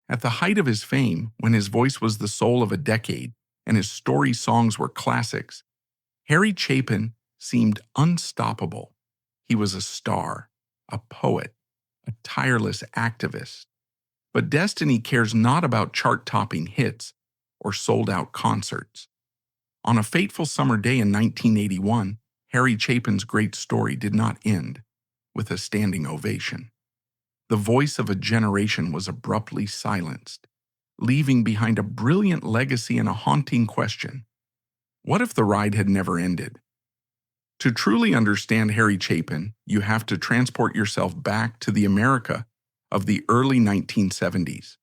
At the height of his fame, when his voice was the soul of a decade and his story songs were classics, Harry Chapin seemed unstoppable. He was a star, a poet, a tireless activist. But destiny cares not about chart-topping hits or sold-out concerts. On a fateful summer day in 1981, Harry Chapin's great story did not end with a standing ovation. The voice of a generation was abruptly silenced, leaving behind a brilliant legacy and a haunting question. What if the ride had never ended? To truly understand Harry Chapin, you have to transport yourself back to the America of the early 1970s.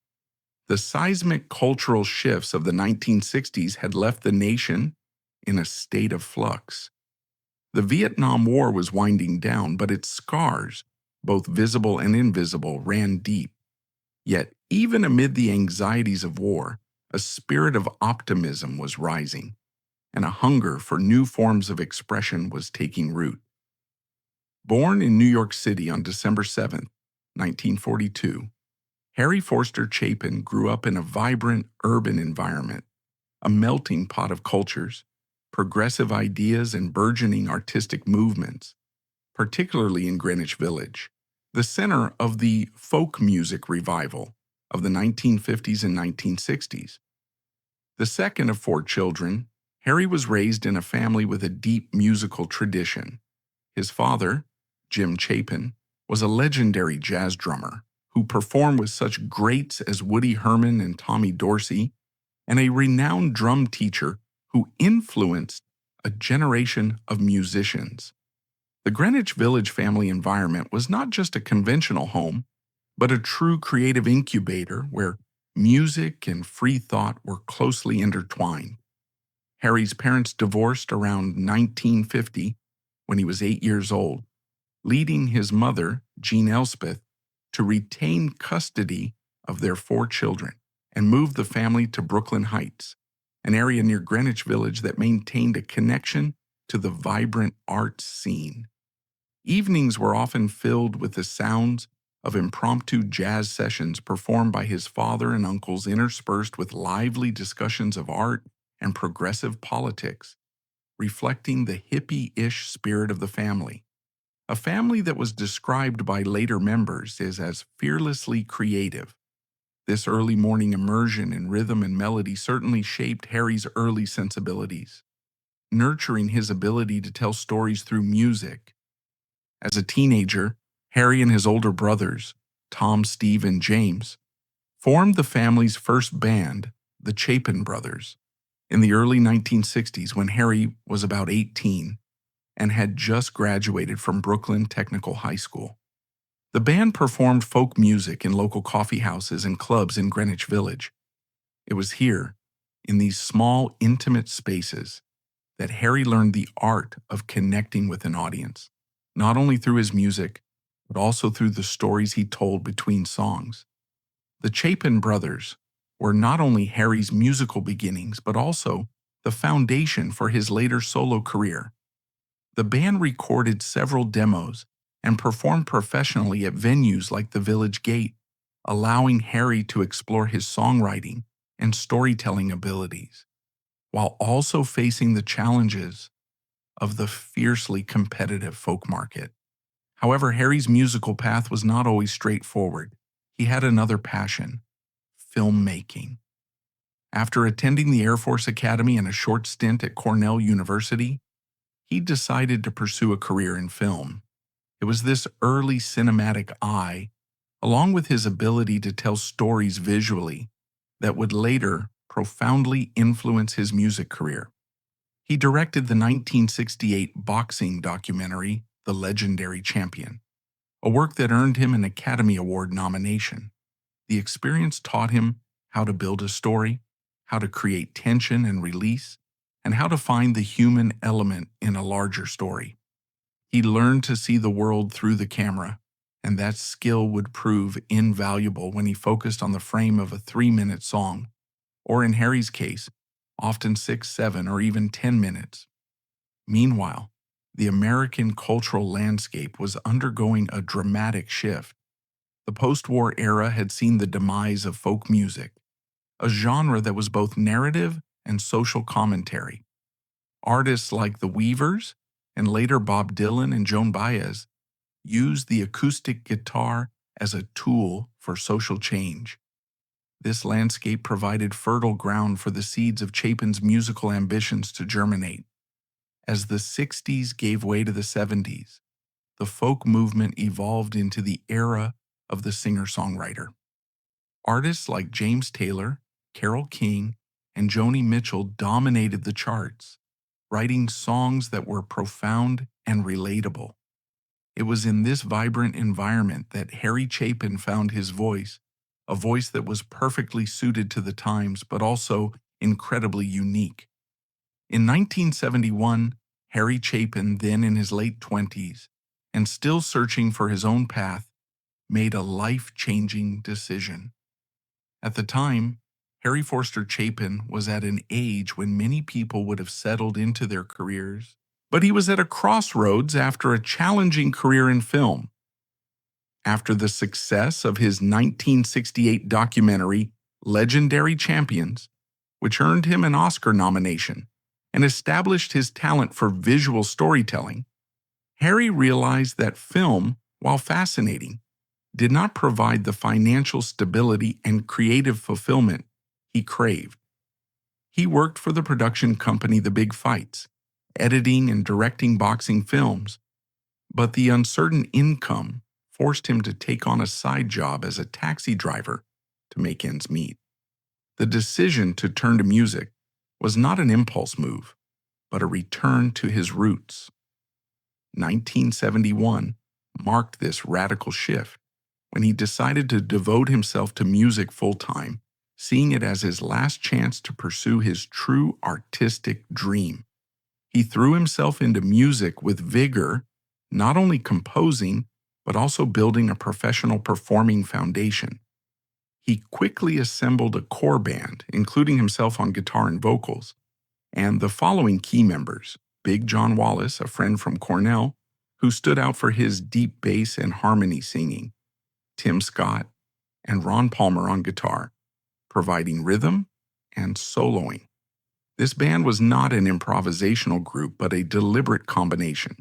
The seismic cultural shifts of the 1960s had left the nation in a state of flux. The Vietnam War was winding down, but its scars, both visible and invisible, ran deep. Yet, even amid the anxieties of war, a spirit of optimism was rising, and a hunger for new forms of expression was taking root. Born in New York City on December 7, 1942, Harry Forster Chapin grew up in a vibrant urban environment, a melting pot of cultures, progressive ideas, and burgeoning artistic movements, particularly in Greenwich Village, the center of the folk music revival of the 1950s and 1960s. The second of four children, Harry was raised in a family with a deep musical tradition. His father, Jim Chapin, was a legendary jazz drummer who performed with such greats as Woody Herman and Tommy Dorsey, and a renowned drum teacher who influenced a generation of musicians. The Greenwich Village family environment was not just a conventional home, but a true creative incubator where music and free thought were closely intertwined. Harry's parents divorced around 1950 when he was 8 years old, leading his mother, Jean Elspeth, to retain custody of their 4 children and move the family to Brooklyn Heights, an area near Greenwich Village that maintained a connection to the vibrant arts scene. Evenings were often filled with the sounds of impromptu jazz sessions performed by his father and uncles, interspersed with lively discussions of art and progressive politics, reflecting the hippie-ish spirit of the family. A family that was described by later members as fearlessly creative. This early morning immersion in rhythm and melody certainly shaped Harry's early sensibilities, nurturing his ability to tell stories through music. As a teenager, Harry and his older brothers, Tom, Steve, and James, formed the family's first band, the Chapin Brothers, in the early 1960s when Harry was about 18 and had just graduated from Brooklyn Technical High School. The band performed folk music in local coffee houses and clubs in Greenwich Village. It was here, in these small, intimate spaces, that Harry learned the art of connecting with an audience, not only through his music, but also through the stories he told between songs. The Chapin Brothers were not only Harry's musical beginnings, but also the foundation for his later solo career. The band recorded several demos and performed professionally at venues like the Village Gate, allowing Harry to explore his songwriting and storytelling abilities, while also facing the challenges of the fiercely competitive folk market. However, Harry's musical path was not always straightforward. He had another passion: filmmaking. After attending the Air Force Academy and a short stint at Cornell University, he decided to pursue a career in film. It was this early cinematic eye, along with his ability to tell stories visually, that would later profoundly influence his music career. He directed the 1968 boxing documentary, The Legendary Champion, a work that earned him an Academy Award nomination. The experience taught him how to build a story, how to create tension and release, and how to find the human element in a larger story. He learned to see the world through the camera, and that skill would prove invaluable when he focused on the frame of a 3-minute song, or in Harry's case, often 6, 7, or even 10 minutes. Meanwhile, the American cultural landscape was undergoing a dramatic shift. The post-war era had seen the demise of folk music, a genre that was both narrative and social commentary. Artists like the Weavers, and later Bob Dylan and Joan Baez, used the acoustic guitar as a tool for social change. This landscape provided fertile ground for the seeds of Chapin's musical ambitions to germinate. As the 60s gave way to the 70s, the folk movement evolved into the era of the singer-songwriter. Artists like James Taylor, Carole King, and Joni Mitchell dominated the charts, writing songs that were profound and relatable. It was in this vibrant environment that Harry Chapin found his voice, a voice that was perfectly suited to the times but also incredibly unique. In 1971, Harry Chapin, then in his late 20s, and still searching for his own path, made a life-changing decision. At the time, Harry Forster Chapin was at an age when many people would have settled into their careers, but he was at a crossroads after a challenging career in film. After the success of his 1968 documentary, Legendary Champions, which earned him an Oscar nomination and established his talent for visual storytelling, Harry realized that film, while fascinating, did not provide the financial stability and creative fulfillment he craved. He worked for the production company The Big Fights, editing and directing boxing films, but the uncertain income forced him to take on a side job as a taxi driver to make ends meet. The decision to turn to music was not an impulse move, but a return to his roots. 1971 marked this radical shift when he decided to devote himself to music full-time, seeing it as his last chance to pursue his true artistic dream. He threw himself into music with vigor, not only composing, but also building a professional performing foundation. He quickly assembled a core band, including himself on guitar and vocals, and the following key members: Big John Wallace, a friend from Cornell, who stood out for his deep bass and harmony singing, Tim Scott, and Ron Palmer on guitar, providing rhythm and soloing. This band was not an improvisational group, but a deliberate combination.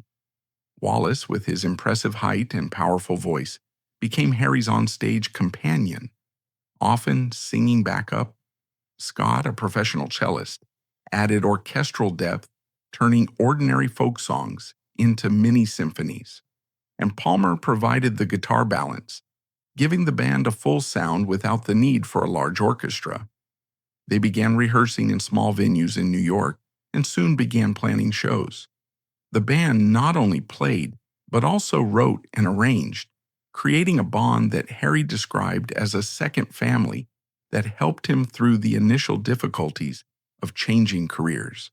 Wallace, with his impressive height and powerful voice, became Harry's onstage companion, often singing backup. Scott, a professional cellist, added orchestral depth, turning ordinary folk songs into mini-symphonies. And Palmer provided the guitar balance, giving the band a full sound without the need for a large orchestra. They began rehearsing in small venues in New York and soon began planning shows. The band not only played, but also wrote and arranged, creating a bond that Harry described as a second family that helped him through the initial difficulties of changing careers.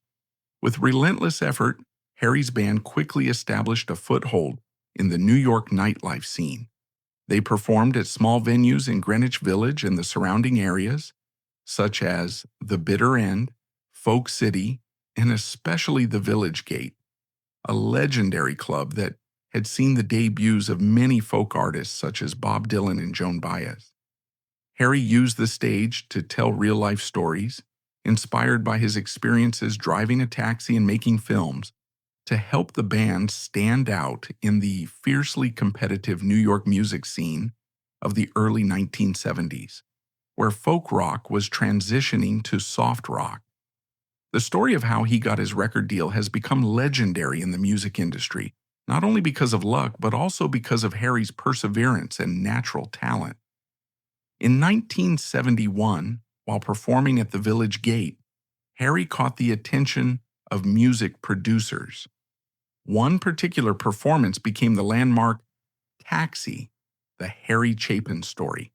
With relentless effort, Harry's band quickly established a foothold in the New York nightlife scene. They performed at small venues in Greenwich Village and the surrounding areas, such as the Bitter End, Folk City, and especially the Village Gate, a legendary club that had seen the debuts of many folk artists such as Bob Dylan and Joan Baez. Harry used the stage to tell real-life stories, inspired by his experiences driving a taxi and making films, to help the band stand out in the fiercely competitive New York music scene of the early 1970s, where folk rock was transitioning to soft rock. The story of how he got his record deal has become legendary in the music industry, not only because of luck, but also because of Harry's perseverance and natural talent. In 1971, while performing at the Village Gate, Harry caught the attention of music producers. One particular performance became the landmark Taxi, the Harry Chapin Story,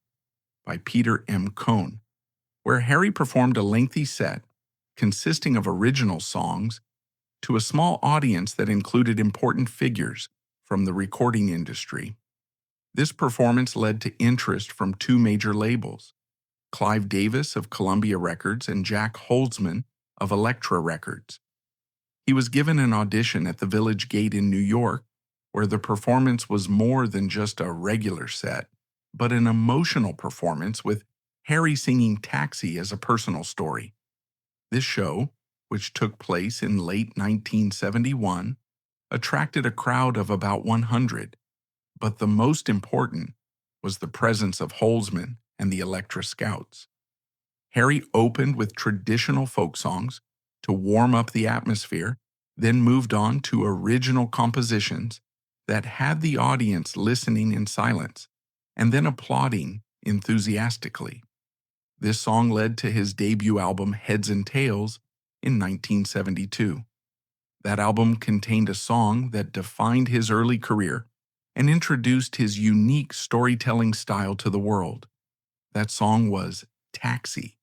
by Peter M. Cohn, where Harry performed a lengthy set consisting of original songs to a small audience that included important figures from the recording industry. This performance led to interest from two major labels, Clive Davis of Columbia Records and Jack Holzman of Elektra Records. He was given an audition at the Village Gate in New York, where the performance was more than just a regular set, but an emotional performance with Harry singing Taxi as a personal story. This show, which took place in late 1971, attracted a crowd of about 100, but the most important was the presence of Holzman and the Electra Scouts. Harry opened with traditional folk songs to warm up the atmosphere, then moved on to original compositions that had the audience listening in silence and then applauding enthusiastically. This song led to his debut album Heads and Tails in 1972. That album contained a song that defined his early career and introduced his unique storytelling style to the world. That song was Taxi.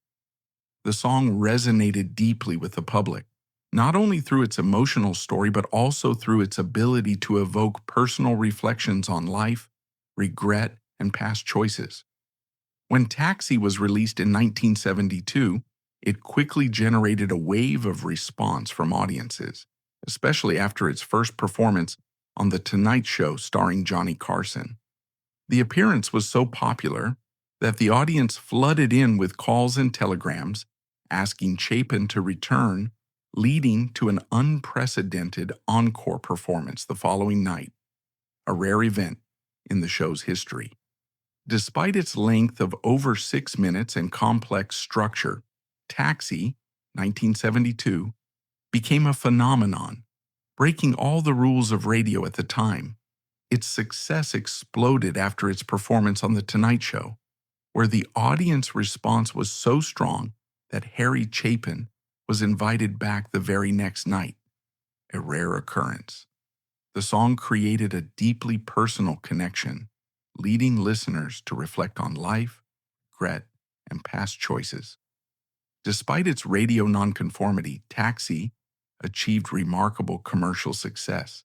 The song resonated deeply with the public, not only through its emotional story but also through its ability to evoke personal reflections on life, regret, and past choices. When Taxi was released in 1972, it quickly generated a wave of response from audiences, especially after its first performance on The Tonight Show starring Johnny Carson. The appearance was so popular that the audience flooded in with calls and telegrams asking Chapin to return, leading to an unprecedented encore performance the following night, a rare event in the show's history. Despite its length of over 6 minutes and complex structure, Taxi, 1972, became a phenomenon, breaking all the rules of radio at the time. Its success exploded after its performance on The Tonight Show, where the audience response was so strong that Harry Chapin was invited back the very next night, a rare occurrence. The song created a deeply personal connection, leading listeners to reflect on life, regret, and past choices. Despite its radio nonconformity, Taxi achieved remarkable commercial success.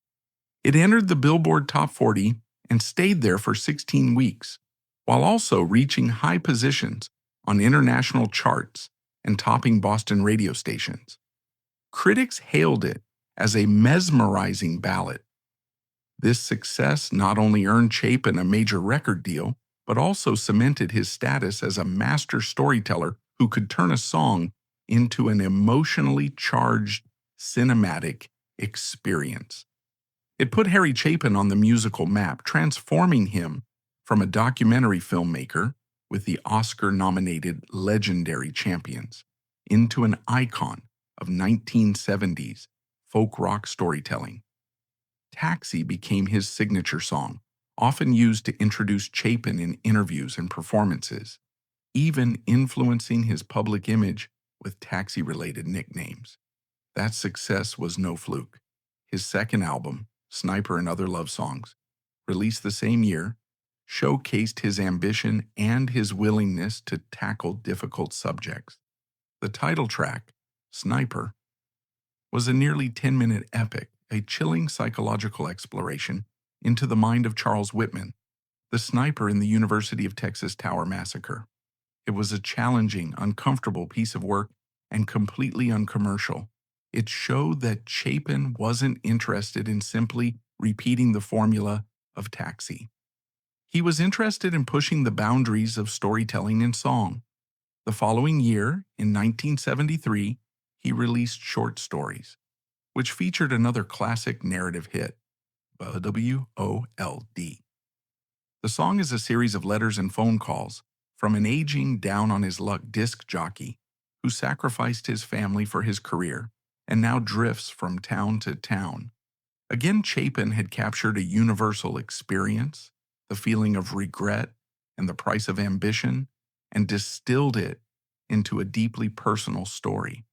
It entered the Billboard Top 40 and stayed there for 16 weeks, while also reaching high positions on international charts and topping Boston radio stations. Critics hailed it as a mesmerizing ballad. This success not only earned Chapin a major record deal, but also cemented his status as a master storyteller who could turn a song into an emotionally charged, cinematic experience. It put Harry Chapin on the musical map, transforming him from a documentary filmmaker with the Oscar-nominated legendary Champions into an icon of 1970s folk rock storytelling. Taxi became his signature song, often used to introduce Chapin in interviews and performances, even influencing his public image with Taxi-related nicknames. That success was no fluke. His second album, Sniper and Other Love Songs, released the same year, showcased his ambition and his willingness to tackle difficult subjects. The title track, Sniper, was a nearly 10-minute epic, a chilling psychological exploration into the mind of Charles Whitman, the sniper in the University of Texas Tower Massacre. It was a challenging, uncomfortable piece of work and completely uncommercial. It showed that Chapin wasn't interested in simply repeating the formula of Taxi. He was interested in pushing the boundaries of storytelling in song. The following year, in 1973, he released Short Stories, which featured another classic narrative hit, WOLD. The song is a series of letters and phone calls from an aging down-on-his-luck disc jockey who sacrificed his family for his career and now drifts from town to town. Again, Chapin had captured a universal experience, the feeling of regret and the price of ambition, and distilled it into a deeply personal story.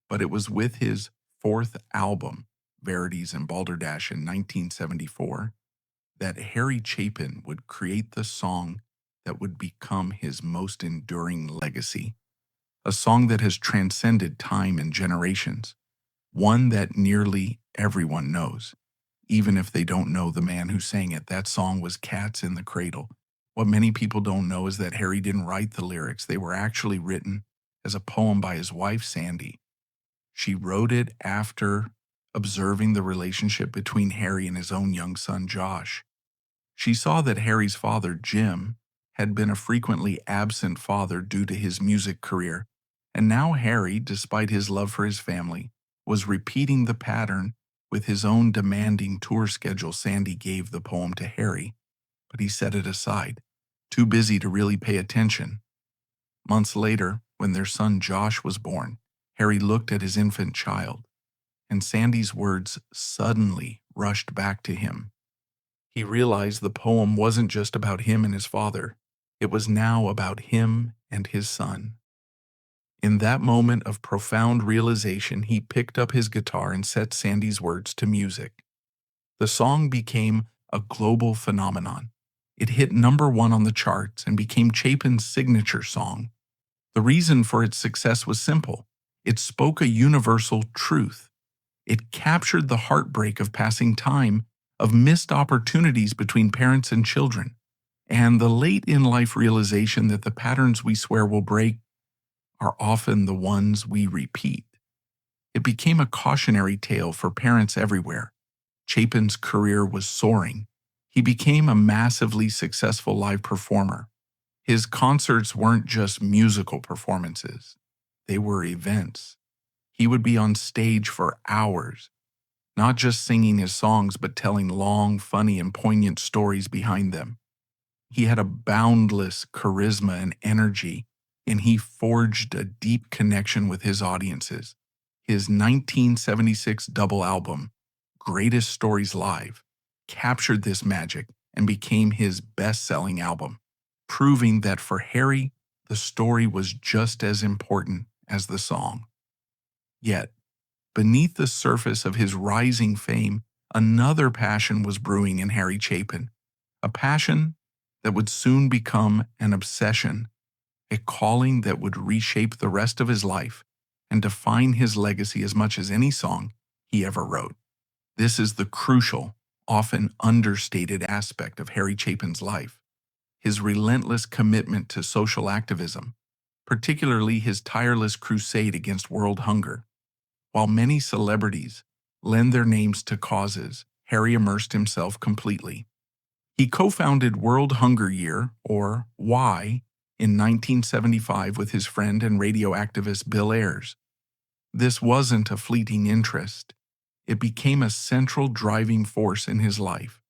But it was with his fourth album, Verities and Balderdash in 1974, that Harry Chapin would create the song that would become his most enduring legacy, a song that has transcended time and generations, one that nearly everyone knows, even if they don't know the man who sang it. That song was Cats in the Cradle. What many people don't know is that Harry didn't write the lyrics. They were actually written as a poem by his wife, Sandy. She wrote it after observing the relationship between Harry and his own young son, Josh. She saw that Harry's father, Jim, had been a frequently absent father due to his music career, and now Harry, despite his love for his family, was repeating the pattern with his own demanding tour schedule. Sandy gave the poem to Harry, but he set it aside, too busy to really pay attention. Months later, when their son Josh was born, Harry looked at his infant child, and Sandy's words suddenly rushed back to him. He realized the poem wasn't just about him and his father. It was now about him and his son. In that moment of profound realization, he picked up his guitar and set Sandy's words to music. The song became a global phenomenon. It hit #1 on the charts and became Chapin's signature song. The reason for its success was simple. It spoke a universal truth. It captured the heartbreak of passing time, of missed opportunities between parents and children, and the late-in-life realization that the patterns we swear will break are often the ones we repeat. It became a cautionary tale for parents everywhere. Chapin's career was soaring. He became a massively successful live performer. His concerts weren't just musical performances. They were events. He would be on stage for hours, not just singing his songs, but telling long, funny, and poignant stories behind them. He had a boundless charisma and energy, and he forged a deep connection with his audiences. His 1976 double album, Greatest Stories Live, captured this magic and became his best-selling album, proving that for Harry, the story was just as important as the song. Yet, beneath the surface of his rising fame, another passion was brewing in Harry Chapin, a passion that would soon become an obsession, a calling that would reshape the rest of his life and define his legacy as much as any song he ever wrote. This is the crucial, often understated aspect of Harry Chapin's life, his relentless commitment to social activism, particularly his tireless crusade against world hunger. While many celebrities lend their names to causes, Harry immersed himself completely. He co-founded World Hunger Year, or Y, in 1975 with his friend and radio activist Bill Ayers. This wasn't a fleeting interest. It became a central driving force in his life.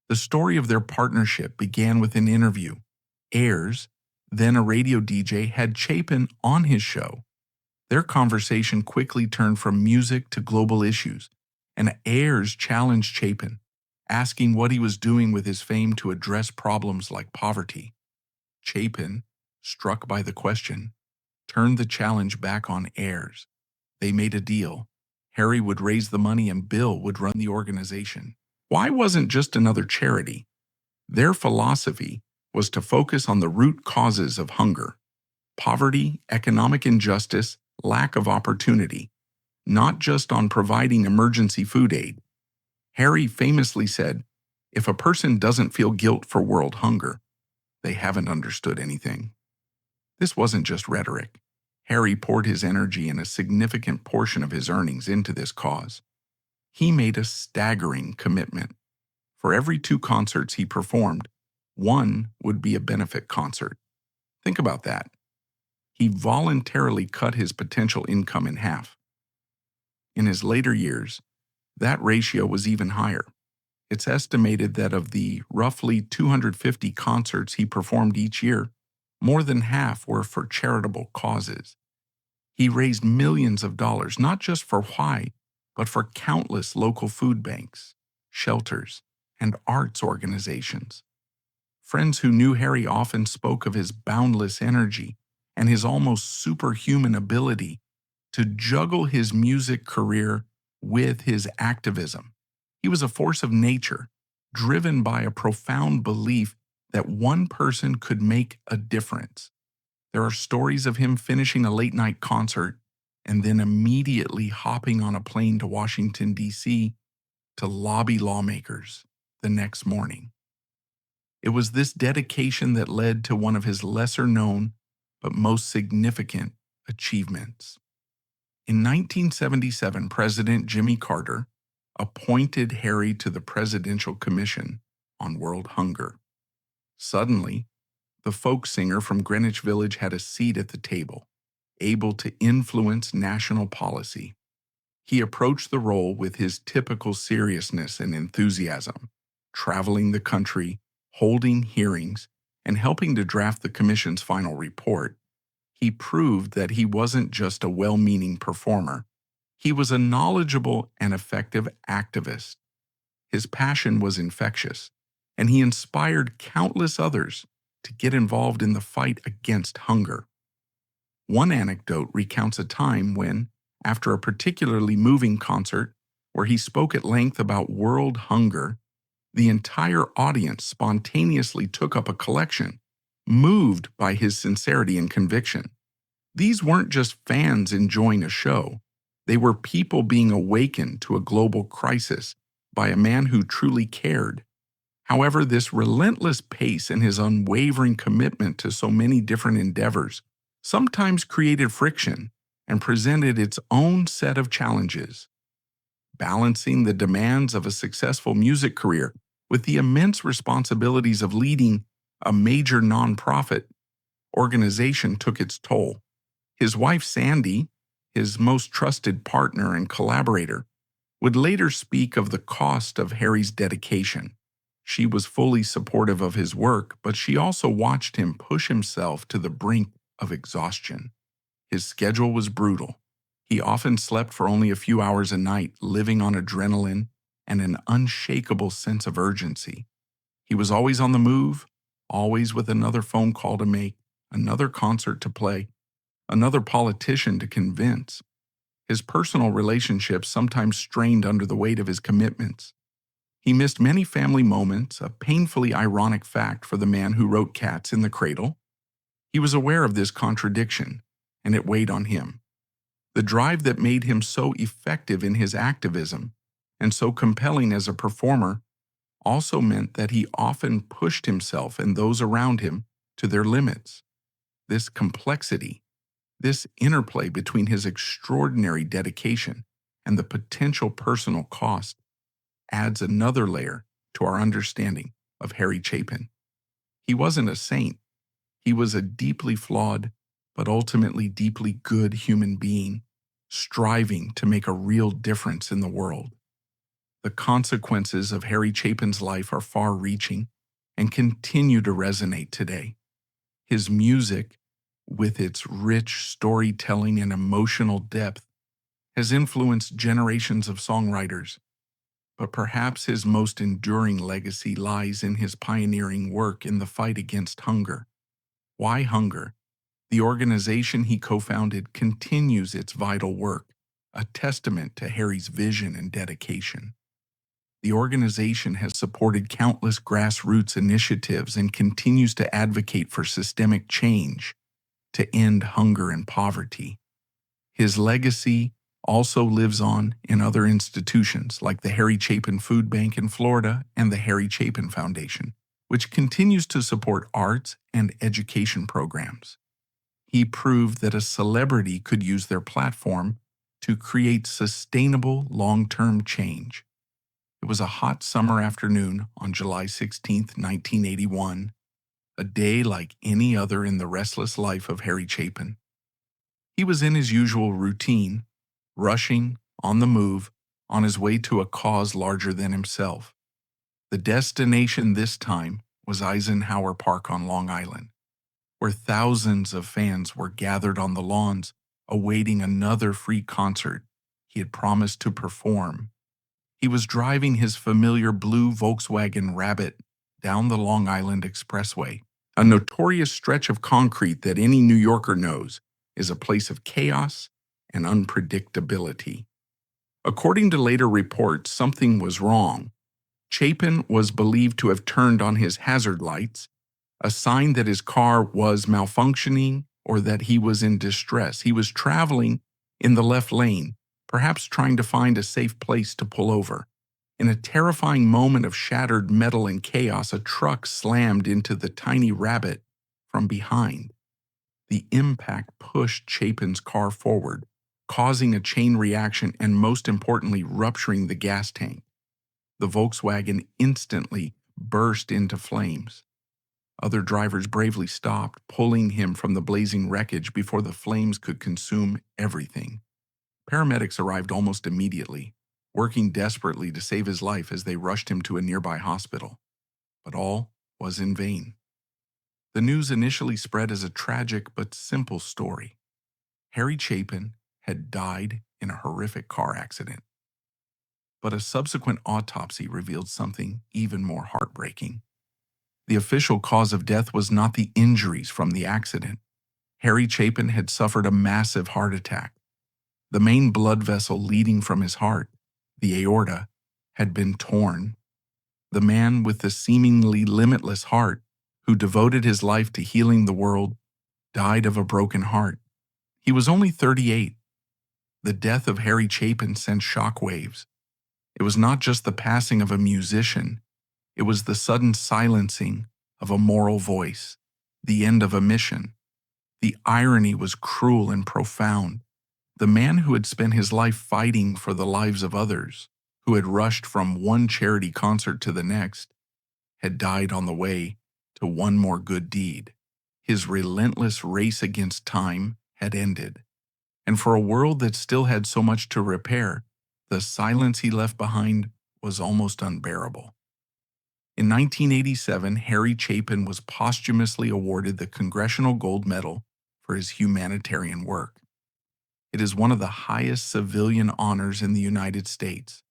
The story of their partnership began with an interview. Ayers, then a radio DJ, had Chapin on his show. Their conversation quickly turned from music to global issues, and Ayers challenged Chapin, asking what he was doing with his fame to address problems like poverty. Chapin, struck by the question, turned the challenge back on Ayers. They made a deal. Harry would raise the money and Bill would run the organization. Why wasn't just another charity? Their philosophy was to focus on the root causes of hunger: poverty, economic injustice, lack of opportunity, not just on providing emergency food aid. Harry famously said, "If a person doesn't feel guilt for world hunger, they haven't understood anything." This wasn't just rhetoric. Harry poured his energy and a significant portion of his earnings into this cause. He made a staggering commitment. For every 2 concerts he performed, 1 would be a benefit concert. Think about that. He voluntarily cut his potential income in half. In his later years, that ratio was even higher. It's estimated that of the roughly 250 concerts he performed each year, more than half were for charitable causes. He raised millions of dollars, not just for Y, but for countless local food banks, shelters, and arts organizations. Friends who knew Harry often spoke of his boundless energy and his almost superhuman ability to juggle his music career with his activism. He was a force of nature, driven by a profound belief that one person could make a difference. There are stories of him finishing a late-night concert and then immediately hopping on a plane to Washington, D.C. to lobby lawmakers the next morning. It was this dedication that led to one of his lesser-known but most significant achievements. In 1977, President Jimmy Carter appointed Harry to the Presidential Commission on World Hunger. Suddenly, The folk singer from Greenwich Village had a seat at the table, able to influence national policy. He approached the role with his typical seriousness and enthusiasm, traveling the country, holding hearings, and helping to draft the commission's final report. He proved that he wasn't just a well-meaning performer. He was a knowledgeable and effective activist. His passion was infectious, and he inspired countless others to get involved in the fight against hunger. One anecdote recounts a time when, after a particularly moving concert where he spoke at length about world hunger, the entire audience spontaneously took up a collection, moved by his sincerity and conviction. These weren't just fans enjoying a show. They were people being awakened to a global crisis by a man who truly cared. However, this relentless pace and his unwavering commitment to so many different endeavors sometimes created friction and presented its own set of challenges. Balancing the demands of a successful music career with the immense responsibilities of leading a major nonprofit organization took its toll. His wife, Sandy, his most trusted partner and collaborator, would later speak of the cost of Harry's dedication. She was fully supportive of his work, but she also watched him push himself to the brink of exhaustion. His schedule was brutal. He often slept for only a few hours a night, living on adrenaline and an unshakable sense of urgency. He was always on the move, always with another phone call to make, another concert to play, another politician to convince. His personal relationships sometimes strained under the weight of his commitments. He missed many family moments, a painfully ironic fact for the man who wrote Cats in the Cradle. He was aware of this contradiction, and it weighed on him. The drive that made him so effective in his activism and so compelling as a performer also meant that he often pushed himself and those around him to their limits. This complexity, this interplay between his extraordinary dedication and the potential personal cost, adds another layer to our understanding of Harry Chapin. He wasn't a saint. He was a deeply flawed, but ultimately deeply good human being, striving to make a real difference in the world. The consequences of Harry Chapin's life are far-reaching and continue to resonate today. His music, with its rich storytelling and emotional depth, has influenced generations of songwriters. But perhaps his most enduring legacy lies in his pioneering work in the fight against hunger. Why Hunger? The organization he co-founded continues its vital work, a testament to Harry's vision and dedication. The organization has supported countless grassroots initiatives and continues to advocate for systemic change to end hunger and poverty. His legacy also lives on in other institutions like the Harry Chapin Food Bank in Florida and the Harry Chapin Foundation, which continues to support arts and education programs. He proved that a celebrity could use their platform to create sustainable long-term change. It was a hot summer afternoon on July 16, 1981, a day like any other in the restless life of Harry Chapin. He was in his usual routine, rushing, on the move, on his way to a cause larger than himself. The destination this time was Eisenhower Park on Long Island, where thousands of fans were gathered on the lawns awaiting another free concert he had promised to perform. He was driving his familiar blue Volkswagen Rabbit down the Long Island Expressway, a notorious stretch of concrete that any New Yorker knows is a place of chaos and unpredictability. According to later reports, something was wrong. Chapin was believed to have turned on his hazard lights, a sign that his car was malfunctioning or that he was in distress. He was traveling in the left lane, perhaps trying to find a safe place to pull over. In a terrifying moment of shattered metal and chaos, a truck slammed into the tiny Rabbit from behind. The impact pushed Chapin's car forward, causing a chain reaction and, most importantly, rupturing the gas tank. The Volkswagen instantly burst into flames. Other drivers bravely stopped, pulling him from the blazing wreckage before the flames could consume everything. Paramedics arrived almost immediately, working desperately to save his life as they rushed him to a nearby hospital. But all was in vain. The news initially spread as a tragic but simple story. Harry Chapin had died in a horrific car accident. But a subsequent autopsy revealed something even more heartbreaking. The official cause of death was not the injuries from the accident. Harry Chapin had suffered a massive heart attack. The main blood vessel leading from his heart, the aorta, had been torn. The man with the seemingly limitless heart, who devoted his life to healing the world, died of a broken heart. He was only 38. The death of Harry Chapin sent shockwaves. It was not just the passing of a musician, it was the sudden silencing of a moral voice, the end of a mission. The irony was cruel and profound. The man who had spent his life fighting for the lives of others, who had rushed from one charity concert to the next, had died on the way to one more good deed. His relentless race against time had ended. And for a world that still had so much to repair, the silence he left behind was almost unbearable. In 1987, Harry Chapin was posthumously awarded the Congressional Gold Medal for his humanitarian work. It is one of the highest civilian honors in the United States,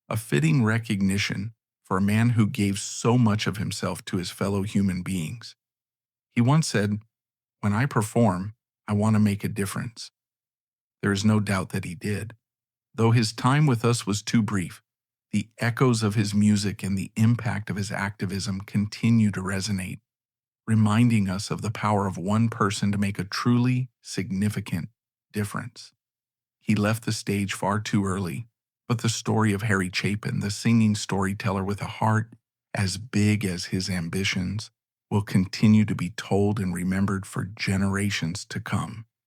a fitting recognition for a man who gave so much of himself to his fellow human beings. He once said, "When I perform, I want to make a difference." There is no doubt that he did. Though his time with us was too brief, the echoes of his music and the impact of his activism continue to resonate, reminding us of the power of one person to make a truly significant difference. He left the stage far too early, but the story of Harry Chapin, the singing storyteller with a heart as big as his ambitions, will continue to be told and remembered for generations to come.